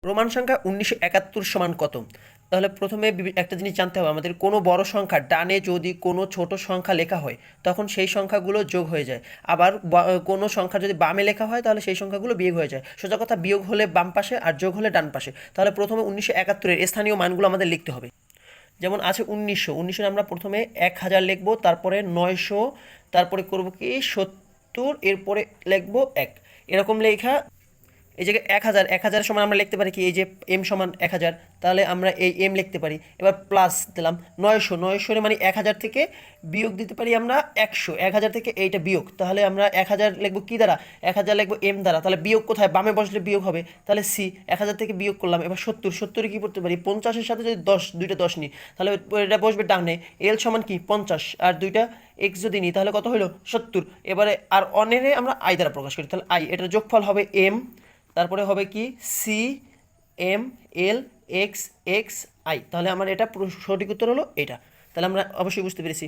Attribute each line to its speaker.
Speaker 1: Roman সংখ্যা 1971 সমান কত? তাহলে প্রথমে একটা জিনিস জানতে হবে আমাদের, কোনো বড় সংখ্যা ডানে যদি কোনো ছোট সংখ্যা লেখা হয় তখন সেই সংখ্যাগুলো যোগ হয়ে যায়। আবার কোনো সংখ্যা যদি বামে লেখা হয় তাহলে সেই সংখ্যাগুলো বিয়োগ হয়ে যায়। সোজা কথা, বিয়োগ হলে বাম পাশে আর যোগ হলে ডান পাশে। তাহলে প্রথমে 1971-এর স্থানীয় মানগুলো আমাদের লিখতে হবে। যেমন আছে 1900 আমরা প্রথমে 1000 লিখবো, তারপরে 900, তারপরে করবো কি 70, এরপরে লিখবো 1। এরকম লেখা এই জায়গায় 1000 সমান আমরা লিখতে পারি কি, এই যে এম সমান 1000, তাহলে আমরা এই এম লিখতে পারি। এবার প্লাস দিলাম 900 মানে 1000 থেকে বিয়োগ দিতে পারি আমরা 100, 1000 থেকে এইটা বিয়োগ, তাহলে আমরা 1000 লিখবো কি দ্বারা, 1000 লিখবো এম দ্বারা। তাহলে বিয়োগ কোথায়, বামে বসলে বিয়োগ হবে, তাহলে সি 1000 থেকে বিয়োগ করলাম। এবার 70 কি করতে পারি, 50-এর সাথে যদি 10, দুইটা 10 নিই তাহলে এটা বসবে ডানে। এল সমান কি 50, আর দুইটা এক্স যদি নিই তাহলে কত হলো 70। এবারে আর অনেরে আমরা আই দ্বারা প্রকাশ করি, তাহলে আই, এটার যোগফল হবে এম, তারপরে হবে কি C M L X X I. তাহলে আমার এটা সঠিক উত্তর হলো এটা। তাহলে আমরা অবশ্যই বুঝতে পেরেছি।